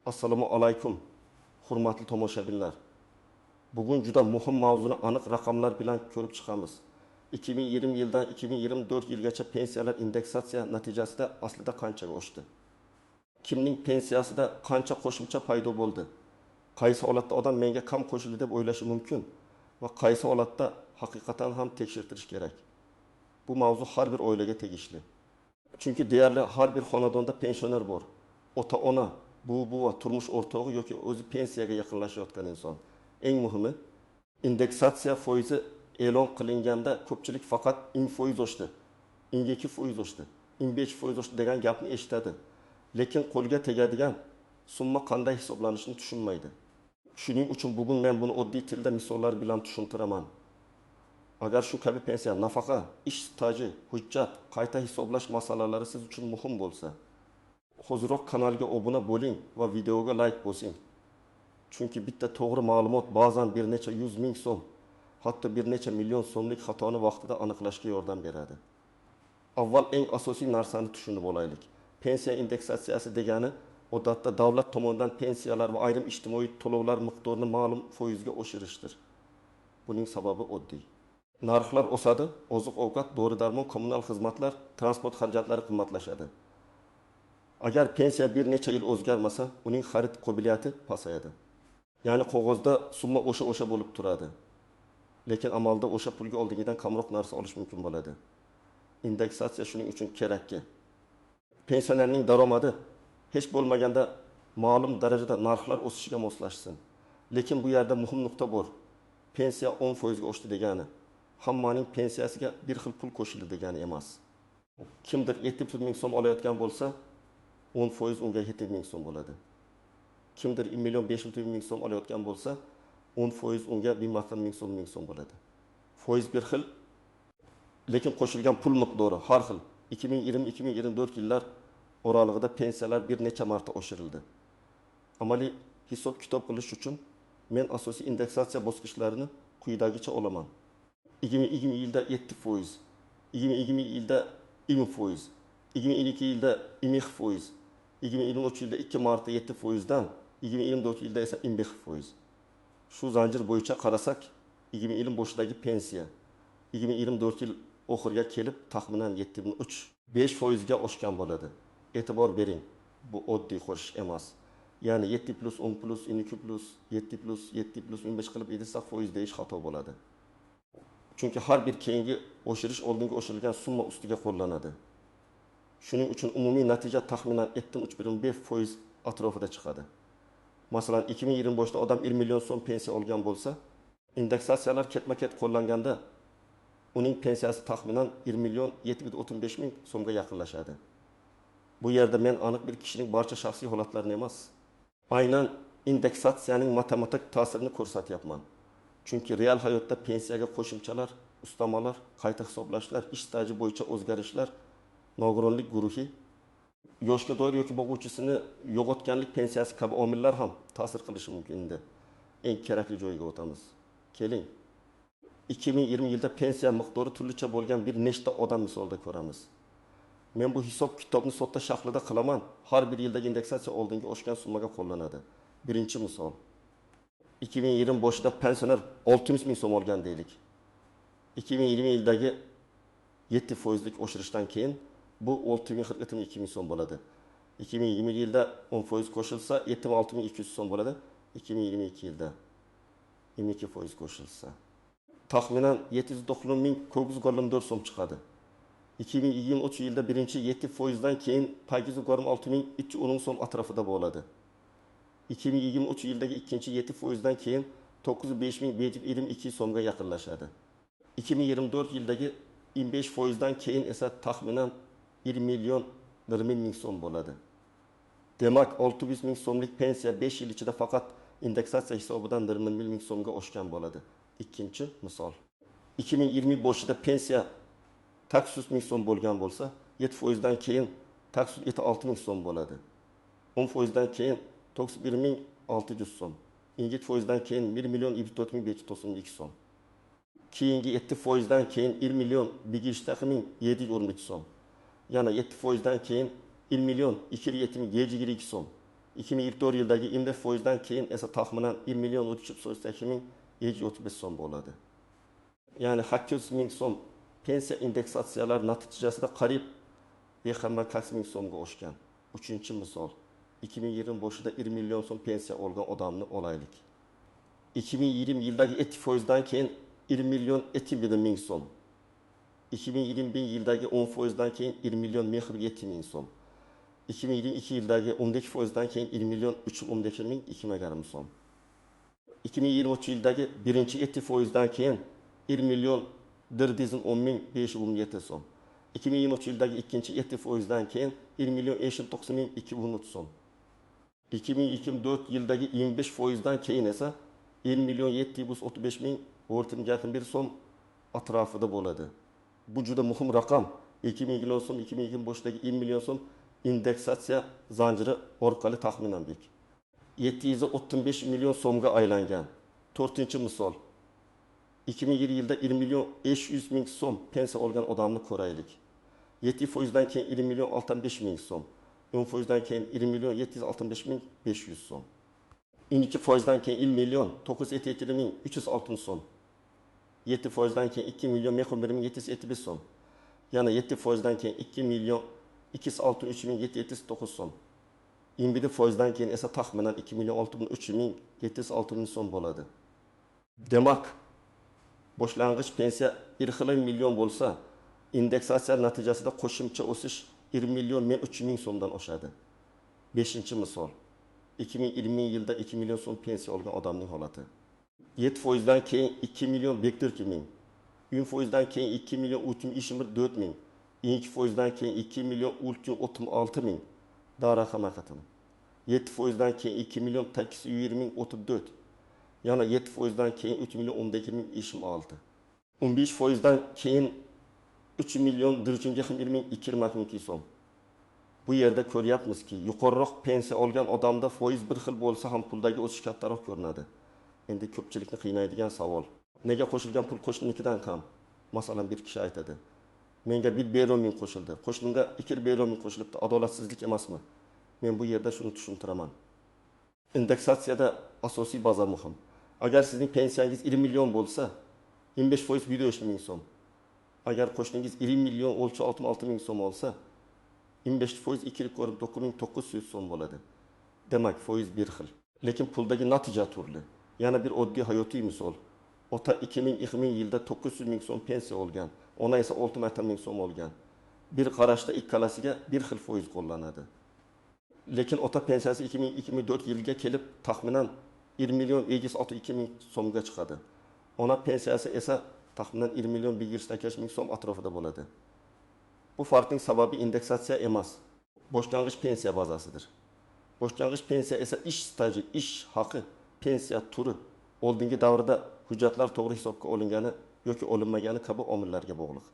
Assalomu alaykum, hurmatli tomoshabinlar. Bugun juda muhim mavzuni aniq raqamlar bilan ko'rib chiqamiz. 2020 yildan 2024 yilgacha pensiyalar indeksatsiya natijasida aslida qanchaga oshdi? Kimning pensiyasida qancha qo'shimcha paydo bo'ldi? Qaysi holatda odam menga kam qo'shildi deb o'ylashi mumkin va qaysi holatda haqiqatan ham tekshirtirish kerak? Bu mavzu har bir oilaga tegishli. Chunki deyarli har bir xonadonda pensioner bor. Ota-ona, buva, turmush o'rtog'i yoki o'zi pensiyaga yaqinlashayotgan inson. Eng muhimi, indeksatsiya foizi e'lon qilinganda ko'pchilik faqat foiz oshdi, 2% oshdi, 5% oshdi degan gapni eshitadi. Lekin qo'lga tegadigan summa qanday hisoblanishini tushunmaydi. Shuning uchun bugun men buni oddiy tilda misollar bilan tushuntiraman. Agar shu kabi pensiya, nafaqa, ish staji, hujjat, qayta hisoblash masalalari siz uchun muhim bo'lsa, hozirroq kanalga obuna bo'ling va videoga like bosing. Chunki bitta to'g'ri ma'lumot ba'zan bir necha 100 ming so'm, hatto bir necha million so'mlik xatoni vaqtida aniqlashga yordam beradi. Avval eng asosiy narsani tushunib olaylik. Pensiya indeksatsiyasi degani odatda davlat tomonidan pensiyalar va ayrim ijtimoiy to'lovlar miqdorini ma'lum foizga oshirishdir. Buning sababi oddiy. Narxlar o'sadi, oziq-ovqat, dori-darmon, kommunal xizmatlar, transport xarajatlari qimmatlashadi. Agar pensiya bir necha yil o'zgarmasa, uning xarid qobiliyati pasayadi. Ya'ni qog'ozda summa o'sha bo'lib turadi. Lekin amalda o'sha pulga oldingidan kamroq narsa olish mumkin bo'ladi. Indeksatsiya shuning uchun kerakki. Pensionerning daromadi hech bo'lmaganda ma'lum darajada narxlar o'sishiga moslashsin. Lekin bu yerda muhim nuqta bor. Pensiya 10% ga oshdi degani hammaning pensiyasiga bir xil pul qo'shildi degani emas. Kimdir 700 ming so'm olayotgan bo'lsa, 10% unga 7 ming so'm bo'ladi. Kimdir 1.5 million so'm olayotgan bo'lsa, 10% unga 1.5 ming so'm bo'ladi. Foiz bir xil, lekin qo'shilgan pul miqdori har xil. 2020-2024 yillar oralig'ida pensiyalar bir necha marta oshirildi. Amaliy hisob kitob qilish uchun men asosiy indeksatsiya bosqichlarini quyidagicha olaman. 2020 yilda 7%, 2020 yilda 20%, 2022 yilda 20%, 2023 yilda 2 marta 7% dan 2024 yilda esa 25%. Shu zanjir bo'yicha qarasak, 2020 boshidagi pensiya 2024 yil oxiriga kelib taxminan 7.3-5% ga oshgan bo'ladi. E'tibor bering, bu oddiy qo'shish emas. Ya'ni 7 plus 10 plus 12 plus 7 plus 7 plus 15 qilib aytsak foiz deyish xato bo'ladi. Chunki har bir keyingi oshirish oldingi oshirilgan summa ustiga qo'llanadi. Shuning uchun umumiy natija taxminan 7.5% atrofida chiqadi. Masalan, 2020 boshida odam 1 million so'm pensiya olgan bo'lsa, indeksatsiyalar ketma-ket qo'llanganda uning pensiyasi taxminan 1 million 735 ming so'mga yaqinlashadi. Bu yerda men aniq bir kishining barcha shaxsiy holatlarini emas, aynan indeksatsiyaning matematik ta'sirini ko'rsatyapman. Chunki real hayotda pensiyaga qo'shimchalar, ustamalar, qayta hisoblashlar, ish staji bo'yicha o'zgarishlar, nogironlik guruhi, yoshga doir yoki boquvchisini yo'qotganlik pensiyasi kabi omillar ham ta'sir qilishi mumkin edi. Eng kerakli joyga o'tamiz. Keling, 2020 yilda pensiya miqdori turlicha bo'lgan bir nechta odam misolida ko'ramiz. Men bu hisob kitobni sodda shaklida qilaman. Har bir yildagi indeksatsiya oldingi oshgan summaga qo'llanadi. Birinchi misol. 2020 boshida pensioner 600 ming so'm olgan deylik. 2020 yildagi 7% lik oshirishdan keyin bu 642 ming so'm bo'ladi. 2020 yilda 10% qo'shilsa 76200 so'm bo'ladi. 2022 yilda 22% qo'shilsa taxminan 790 ming 954 so'm chiqadi. 2023 yilda birinchi 7% dan keyin 86310 so'm atrofida bo'ladi. 2023 yildagi ikkinchi 7% dan keyin 95522 so'mga yaqinlashadi. 2024 yildagi 25% dan keyin esa taxminan 1 million 1 ming so'm bo'ladi. Demak, 600 ming so'mlik pensiya 5 yil ichida faqat indeksatsiya hisobidan 1 ming so'mga oshgan bo'ladi. Ikkinchi misol. 2020 boshida pensiya 800 ming so'm bo'lgan bo'lsa, 7% dan keyin 876 ming so'm bo'ladi. 10% dan keyin 91600 so'm. 7% dan keyin 1 million 24592 so'm. Keyingi 7% dan keyin 1 million 712 so'm. Yana 7% dan keyin 1 million 272 so'm. 2024 yildagi IMF foizdan keyin esa taxminan 1 million 388 ming 735 so'm bo'ladi. Ya'ni 800 ming so'm pensiya indeksatsiyalar natijasida qariyb 140 ming so'mga oshgan. Uchinchi misol, 2020 boshida 1 million so'm pensiya olgan odamni olaylik. 2020 yildagi etik foizdan keyin 1 million 200 ming so'm. 2021 yildagi 10% keyin 1 million 7 ming so'm. 2022 yildagi 12% keyin 1 million 312 ming 2,5 so'm. 2023 yildagi birinchi etik foizdan keyin 1 million 410 ming 507 so'm. 2023 yildagi ikkinchi etik foizdan keyin 1 million 590 ming 213 so'm. 2024 yildagi 25%dan keyin esa 1 million 735 ming 401 so'm atrofida bo'ladi. Bu juda muhim raqam. 2 million so'm, 2020 boshidagi 1 million so'm indeksatsiya zanjiri orqali taxminanlik. 735 million so'mga aylangan. 4-misol. 2020 yilda 1 million 500 ming so'm pensiya olgan odamni ko'raylik. 7%dan keyin 1 million 65 ming so'm. 10%dan keyin 1 million 765 ming 500 so'm. 12%dan keyin 1 million 977 ming 306 so'm. 7%dan keyin 2 million 101 ming 775 so'm. Yana 7%dan keyin 2 million 263 ming 779 so'm. 21%dan keyin esa taxminan 2 million 603 ming 706 so'm bo'ladi. Demak, boshlang'ich pensiya 1 xil million bo'lsa, indeksatsiya natijasida qo'shimcha o'sish 1 million 3 ming so'mdan oshadi. 5-misol. 2020 yilda 2 million so'm pensiya olgan odamning holati. 7%dan keyin 2 million 140 ming. 10%dan keyin 2 million 324 ming. 2%dan keyin 2 million 336 ming. Daha rakam akatım. 7%dan keyin 2 million 820 ming 34. Yana 7%dan keyin 3 million 12 ming 26. 15%dan keyin 3 million 420 ming 22 so'm. Bu yerda ko'ryapmizki, yuqoriroq pensiya olgan odamda foiz bir xil bo'lsa ham puldagi o'sish kattaroq ko'rinadi. Endi ko'pchilikni qiynaydigan savol. Nega qo'shilgan pul qo'shnikidan kam? Masalan, bir kishi aytadi. Menga 1 million ming qo'shildi. Qo'shnimga 2 million ming qo'shilibdi. Adolatsizlik emasmi? Men bu yerda shuni tushuntiraman. Indeksatsiyada asosiy baza muhim. Agar sizning pensiyangiz 1 million bo'lsa, 25% 150 ming so'm. Agar qo'shningiz 1 million 66 ming so'm olsa, 25% 2 ko'rib 9900 so'm bo'ladi. Demak, foiz bir xil. Lekin puldagi natija turli. Yana bir oddiy hayotiy misol. Ota 2000 yilda 900 ming so'm pensiya olgan. Ona esa 6 ming so'm olgan. Bir qarashda ikkalasiga bir xil foiz qo'llanadi. Lekin ota pensiyasi 2024 yilga kelib taxminan 1 million 762 ming so'mga chiqadi. Ona pensiyasi esa taxminan 1 million 180 ming so'm atrofida bo'ladi. Bu farqning sababi indeksatsiya emas, boshlang'ich pensiya bazasidir. Boshlang'ich pensiya esa ish staji, ish haqi, pensiya turi, oldingi davrda hujjatlar to'g'ri hisobga olingani yoki olinmagani kabi omillarga bog'liq.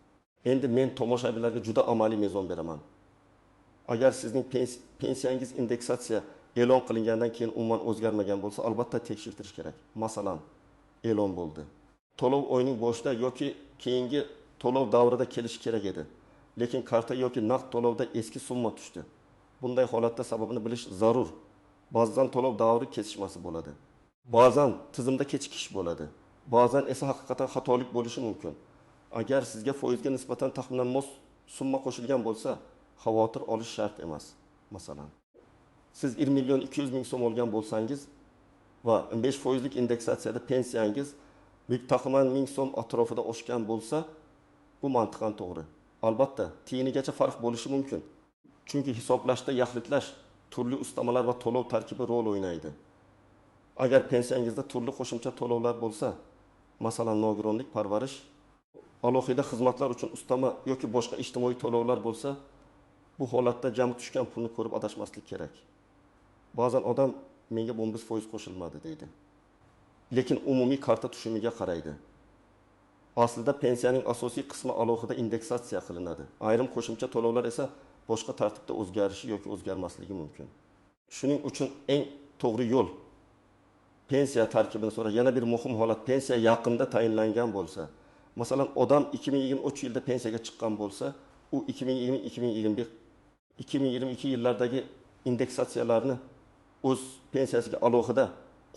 Endi men tomoshabinlarga juda amaliy mezon beraman. Agar sizning pensiyangiz indeksatsiya e'lon qilingandan keyin umuman o'zgarmagan bo'lsa, albatta tekshirtirish kerak. Masalan, e'lon bo'ldi. To'lov oyning boshida yoki keyingi to'lov davrida kelishi kerak edi. Lekin karta yoki naqd to'lovda eski summa tushdi. Bunday holatda sababini bilish zarur. Ba'zan to'lov davri kesishmasi bo'ladi. Ba'zan tizimda kechikish bo'ladi. Ba'zan esa haqiqatan xatolik bo'lishi mumkin. Agar sizga foizga nisbatan taxminan mos summa qo'shilgan bo'lsa, xavotir olish shart emas. Masalan, siz 1 million 200 ming so'm olgan bo'lsangiz va 5% indeksatsiyada pensiyangiz bir taxminan 1000 so'm atrofida oshgan bo'lsa, bu mantiqan to'g'ri. Albatta, tiyinigacha farq bo'lishi mumkin. Chunki hisoblashda yaxlitlash, turli ustamalar va to'lov tarkibi rol o'ynaydi. Agar pensiyangizda turli qo'shimcha to'lovlar bo'lsa, masalan, nogironlik, parvarish, alohida xizmatlar uchun ustama yoki boshqa ijtimoiy to'lovlar bo'lsa, bu holatda jami tushgan pulni ko'rib adashmaslik kerak. Ba'zan odam menga 15% qo'shilmadi deydi. Lekin umumiy karta tushumiga qaraydi. Aslida pensiyaning asosiy qismi alohida indeksatsiya qilinadi. Ayrim qo'shimcha to'lovlar esa boshqa tartibda o'zgarishi yoki o'zgarmasligi mumkin. Shuning uchun eng to'g'ri yo'l pensiya tarkibini so'rash. Yana bir muhim holat, pensiya yaqinda tayinlangan bo'lsa, masalan, odam 2023 yilda pensiyaga chiqqan bo'lsa, u 2020-2022 yillardagi indeksatsiyalarni o'z pensiyasiga alohida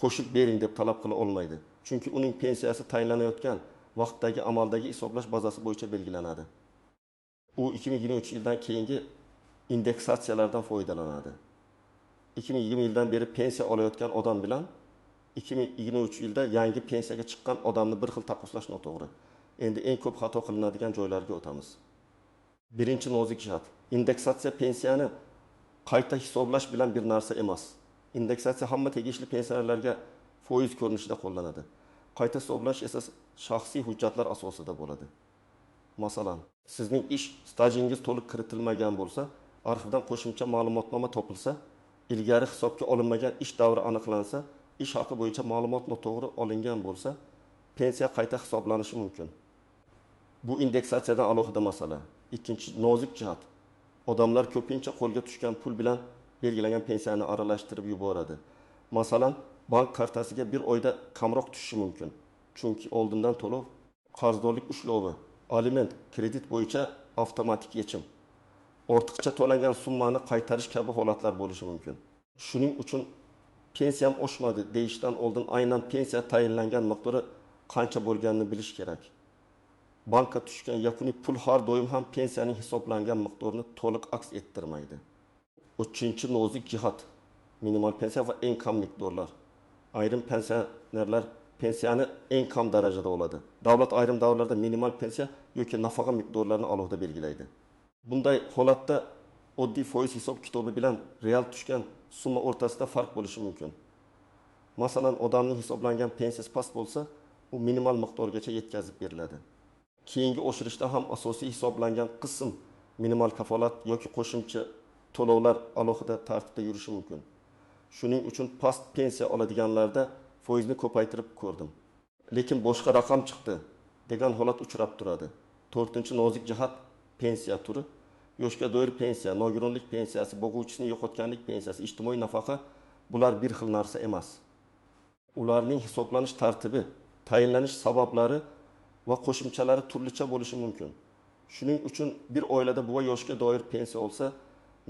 qo'shib bering deb talab qila olmaydi. Chunki uning pensiyasi tayinlanayotgan vaqtdagi amaldagi hisoblash bazasi bo'yicha belgilanadi. U 2023 yildan keyingi indeksatsiyalardan foydalanadi. 2020 yildan beri pensiya olayotgan odam bilan 2023 yilda yangi pensiyaga chiqqan odamni bir xil taqqoslash noto'g'ri. Endi eng ko'p xato qilinadigan joylarga o'tamiz. Birinchi nozik jihat. Indeksatsiya pensiyani qayta hisoblash bilan bir narsa emas. Indeksatsiya hamma tegishli pensiyalarga foiz ko'rinishida qo'llanadi. Qayta hisoblash esa shaxsiy hujjatlar asosida bo'ladi. Masalan, sizning ish stajingiz to'liq kiritilmagan bo'lsa, arxivdan qo'shimcha ma'lumotnoma topilsa, ilgari hisobga olinmagan ish davri aniqlansa, ish haqi bo'yicha ma'lumot noto'g'ri olingan bo'lsa, pensiya qayta hisoblanishi mumkin. Bu indeksatsiyadan alohida masala. Ikkinchi nozik jihat. Odamlar ko'pincha qo'lga tushgan pul bilan belgilangan pensiyani aralashtirib yuboradi. Masalan, bank kartasiga bir oyda kamroq tushishi mumkin. Chunki oldindan to'lov, qarzdorlik ushlovi, aliment, kredit bo'yicha avtomatik yechim, ortiqcha to'langan summani qaytarish kabi holatlar bo'lishi mumkin. Shuning uchun pensiyam oshmadi deyishdan oldin aynan pensiya tayinlangan miqdori qancha bo'lganini bilish kerak. Banka tushgan yakuniy pul har doim ham pensiyaning hisoblangan miqdorini to'liq aks ettirmaydi. Uchinchi nozik jihat. Minimal pensiya va eng kam miqdorlar. Ayrim pensionerlar pensiyani eng kam darajada oladi. Davlat ayrim davrlarda minimal pensiya yoki nafaqa miqdorlarini alohida belgilaydi. Bunday holatda oddiy foiz hisob kitobi bilan real tushgan summa o'rtasida farq bo'lishi mumkin. Masalan, odamning hisoblangan pensiyasi past bo'lsa, u minimal miqdorgacha yetkazib beriladi. Keyingi oshirishda ham asosiy hisoblangan qism minimal kafolat yoki qo'shimcha to'lovlar alohida tartibda yurishi mumkin. Shuning uchun past pensiya oladiganlarda foizni ko'paytirib ko'rdim. Lekin boshqa raqam chiqdi degan holat uchrab turadi. To'rtinchi nozik jihat pensiya turi. Yoshga doir pensiya, nogironlik pensiyasi, boquvchisini yo'qotganlik pensiyasi, ijtimoiy nafaqa bular bir xil narsa emas. Ularning hisoblanish tartibi, tayinlanish sabablari va qo'shimchalari turlicha bo'lishi mumkin. Shuning uchun bir oilada buva yoshga doir pensiya olsa,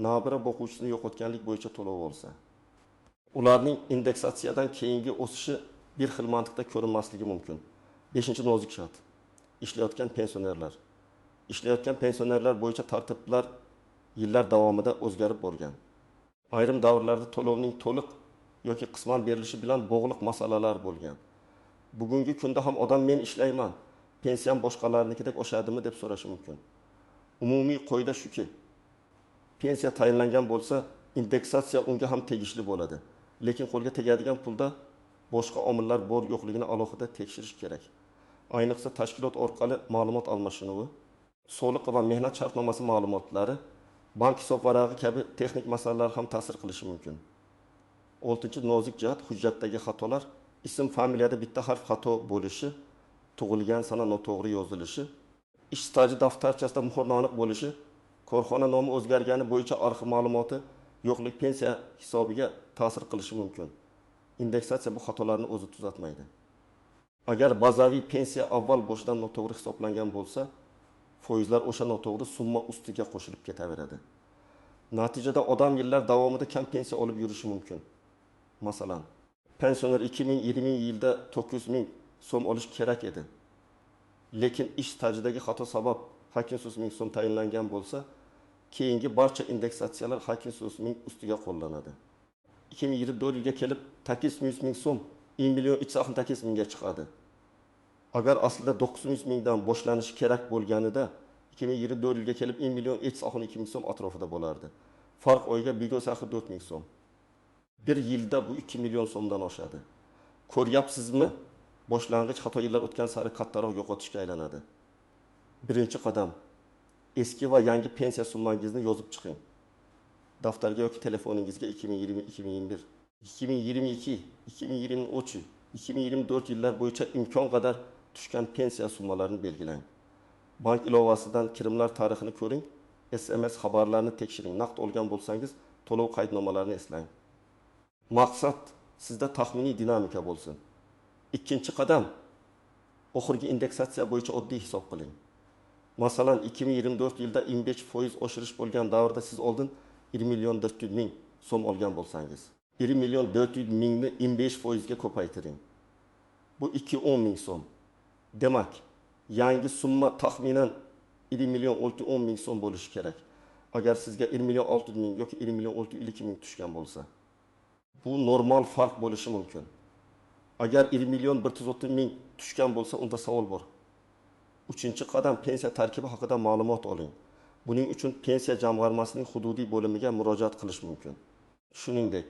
nabira boquvchisini yo'qotganlik bo'yicha to'lov olsa, ularning indeksatsiyadan keyingi o'sishi bir xil mantiqda ko'rinmasligi mumkin. 5-nozik jihat. Ishlayotgan pensionerlar. Ishlayotgan pensionerlar bo'yicha tartiblar yillar davomida o'zgarib borgan. Ayrim davrlarda to'lovning to'liq yoki qisman berilishi bilan bog'liq masalalar bo'lgan. Bugungi kunda ham odam men ishlayman, pensiyam boshqalarnikidek oshadimi deb so'rashi mumkin. Umumiy qoida shuki, pensiya tayinlangan bo'lsa, indeksatsiya unga ham tegishli bo'ladi. Lekin qo'lga tegadigan pulda boshqa omillar bor yo'qligini alohida tekshirish kerak. Ayniqsa tashkilot orqali ma'lumot almashinuvi, soliq va mehnat shartnomasi ma'lumotlari, bank hisob varag'i kabi texnik masalalar ham ta'sir qilishi mumkin. 6-nozik jihat hujjatdagi xatolar, ism familiyada bitta harf xato bo'lishi, tug'ilgan sana noto'g'ri yozilishi, ish staji daftarchasida muhr noaniq bo'lishi, korxona nomi o'zgargani bo'yicha arxiv ma'lumoti yo'qlik pensiya hisobiga ta'sir qilishi mumkin. Indeksatsiya bu xatolarni o'zi tuzatmaydi. Agar bazaviy pensiya avval boshidan noto'g'ri hisoblangan bo'lsa, foizlar o'sha noto'g'ri summa ustiga qo'shilib ketaveradi. Natijada odam yillar davomida kam pensiya olib yurishi mumkin. Masalan, pensioner 2020 yilda 900 ming so'm olish kerak edi. Lekin ish stajidagi xato sabab 800 ming so'm tayinlangan bo'lsa, keyingi barcha indeksatsiyalar 800 ming ustiga qo'llanadi. 2024 yilga kelib 800 ming so'm 1 million 308 mingga chiqadi. Agar aslida 900 mingdan boshlanishi kerak bo'lganida 2024 yilga kelib 1 million 312 ming so'm atrofida bo'lardi. Farq oyga bigosi 4 ming so'm. Bir yilda bu 2 million so'mdan oshadi. Ko'ryapsizmi? Boshlang'ich xato yillar o'tgan sari kattaroq yo'qotishga aylanadi. Birinchi qadam, eski va yangi pensiya summangizni yozib chiqing. Daftarga yoki telefoningizga 2020-2021, 2022, 2023, 2024 yillar bo'yicha imkon qadar tushgan pensiya summalarini belgilang. Bank ilovasidan kirimlar tarixini ko'ring, SMS xabarlarini tekshiring. Naqd olgan bo'lsangiz, to'lov qaydnomalarini eslang. Maqsad sizda taxminiy dinamika bo'lsin. Ikkinchi qadam, oxirgi indeksatsiya bo'yicha oddiy hisob qiling. Masalan, 2024 yilda 25% oshirish bo'lgan davrda siz oldin 1 million 400 ming so'm olgan bo'lsangiz, 1 milyon 400 mingni 25%ga ko'paytiring. Bu 210 ming so'm. Demak, yangi summa taxminan 1 milyon 610 ming so'm bo'lishi kerak. Agar sizga 1 milyon 600 ming yoki 1 milyon 602 ming tushgan bo'lsa, bu normal farq bo'lishi mumkin. Agar 1 milyon 130 ming tushgan bo'lsa, unda savol bor. 3-qadam pensiya tarkibi haqida ma'lumot oling. Buning uchun pensiya jamg'armasining hududiy bo'limiga murojaat qilish mumkin. Shuningdek,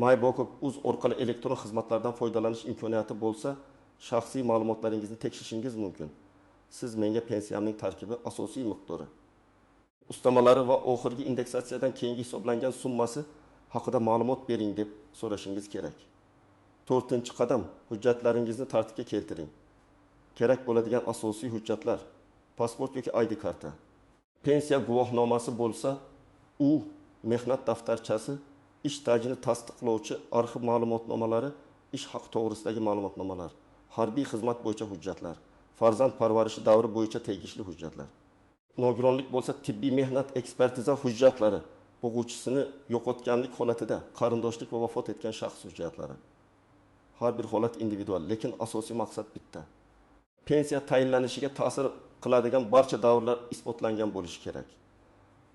MyBokob.uz orqali elektron xizmatlardan foydalanish imkoniyati bo'lsa, shaxsiy ma'lumotlaringizni tekshirishingiz mumkin. Siz menga pensiyamning tarkibi asosiy miqdori, ustamalari va oxirgi indeksatsiyadan keyingi hisoblangan summasi haqida ma'lumot bering deb so'rashingiz kerak. 4-qadam hujjatlaringizni tartibga keltiring. Kerak bo'ladigan asosiy hujjatlar: pasport yoki ID karta, pensiya guvohnomasi bo'lsa, u mehnat daftarchasi, ish stajini tasdiqlovchi arxiv ma'lumotnomalari, ish haqi to'g'risidagi ma'lumotnomalar, harbiy xizmat bo'yicha hujjatlar, farzand parvarishi davri bo'yicha tegishli hujjatlar. Nogironlik bo'lsa, tibbiy mehnat ekspertiza hujjatlari, o'quvchisini yo'qotganlik holatida qarindoshlik va vafot etgan shaxs hujjatlari. Har bir holat individual, lekin asosiy maqsad bitta. Pensiya tayinlanishiga ta'sir qiladigan barcha davrlar isbotlangan bo'lishi kerak.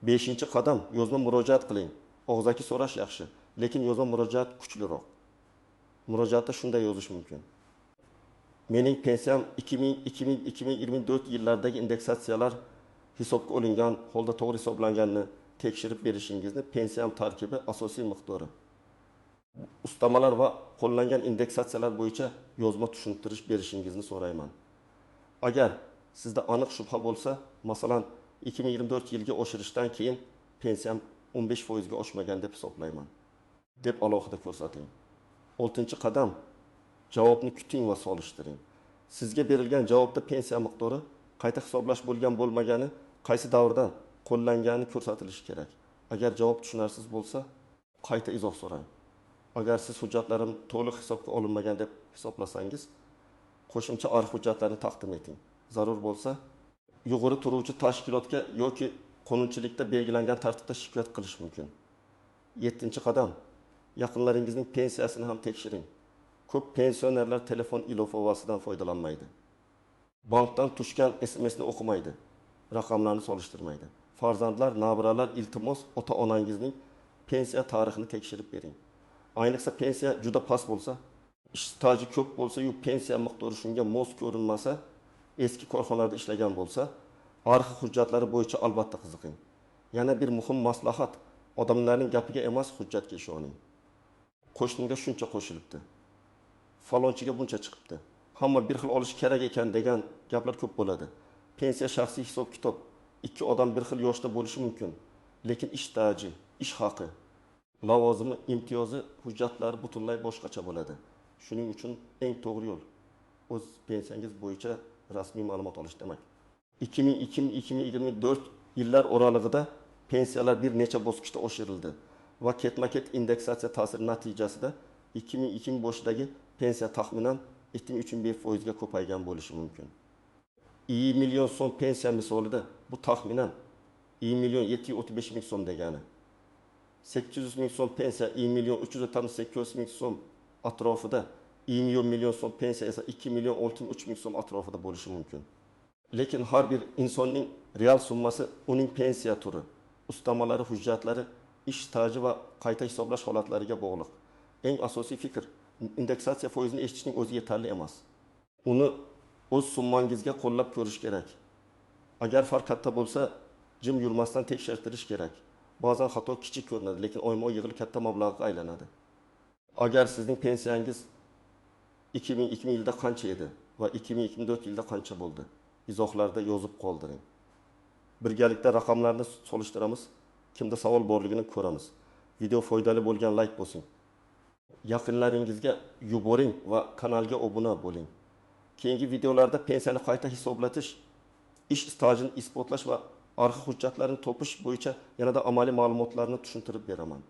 5-qadam yozma murojaat qiling. Og'zaki so'rash yaxshi, lekin yozma murojaat kuchliroq. Murojaatda shunday yozish mumkin: mening pensiyam 2000-2024 yillardagi indeksatsiyalar hisobga olingan holda to'g'ri hisoblanganini tekshirib berishingizni, pensiyam tarkibi asosiy miqdori, ustamalar va qo'llangan indeksatsiyalar bo'yicha yozma tushuntirish berishingizni so'rayman. Agar sizda aniq shubha bo'lsa, masalan, 2024 yilga oshirishdan keyin pensiyam 15% ga oshmagan deb hisoblayman deb alohida ko'rsating. 6-qadam javobni kuting va solishtiring. Sizga berilgan javobda pensiya miqdori, qayta hisoblash bo'lgan bo'lmagani, qaysi davrdan qo'llangani ko'rsatilishi kerak. Agar javob tushunarsiz bo'lsa, qayta izoh so'rang. Agar siz hujjatlarim to'liq hisobga olinmagan deb hisoblasangiz, qo'shimcha arxiv hujjatlarini taqdim eting. Zarur bo'lsa, yuqori turuvchi tashkilotga yoki qonunchilikda belgilangan tartibda shikoyat qilish mumkin. 7-qadam yaqinlaringizning pensiyasini ham tekshiring. Ko'p pensionerlar telefon ilovasidan foydalanmaydi. Bankdan tushgan SMS'ni o'qimaydi, raqamlarni solishtirmaydi. Farzandlar, nabiralar, iltimos, ota-onangizning pensiya tarixini tekshirib bering. Ayniqsa pensiya juda past bo'lsa, ish staji ko'p bo'lsa-yu pensiya miqdori shunga mos ko'rinmasa, eski korxonalarda ishlagan bo'lsa, arxiv hujjatlari bo'yicha albatta qiziqing. Yana bir muhim maslahat: odamlarning gapiga emas, hujjatga ishoning. Qo'shnimga shuncha qo'shilibdi, falonchiga buncha chiqibdi, hamma bir xil olish kerak ekan degan gaplar ko'p bo'ladi. Pensiya shaxsiy hisob-kitob. 2 odam bir xil yoshda bo'lishi mumkin, lekin ish staji, ish haqi, lavozimi, imtiyozi, hujjatlari butunlay boshqacha bo'ladi. Shuning uchun eng to'g'ri yo'l o'z pensiyangiz bo'yicha rasmiy ma'lumot olish demak. 2002-2024 yillar oralig'ida pensiyalar bir necha bosqichda oshirildi va ketma-ket indeksatsiya ta'siri natijasida 2002 boshidagi pensiya taxminan 2-3% ga ko'paygan bo'lishi mumkin. 2 million so'm pensiya misolida bu taxminan 2 million 735 ming so'm degani. 800 ming so'm pensiya 2 million 368 ming so'm atrofida, 2 million so'm pensiya esa 2 million 603 ming so'm atrofida bo'lishi mumkin. Lekin har bir insonning real summasi uning pensiya turi, ustamalari, hujjatlari, ish staji va qayta hisoblash holatlariga bog'liq. Eng asosiy fikr, indeksatsiya foizini eshitishning o'zi yetarli emas. Uni o'z summangizga qo'llab ko'rish kerak. Agar farq katta bo'lsa, jim yurmasdan tekshirdirish kerak. Ba'zan xato kichik ko'rinadi, lekin oyma-oy yig'ilib katta mablag'ga aylanadi. Agar sizning pensiyangiz 2002 yilda qancha edi va 2024 yilda qancha bo'ldi? Izohlarda yozib qoldiring. Birgalikda raqamlarni solishtiramiz, kimda savol borligini ko'ramiz. Video foydali bo'lgan like bosing. Yaqinlaringizga yuboring va kanalga obuna bo'ling. Keyingi videolarda pensiyani qayta hisoblatish, ish stajini isbotlash va arxiv hujjatlarini topish bo'yicha yanada amaliy ma'lumotlarni tushuntirib beraman.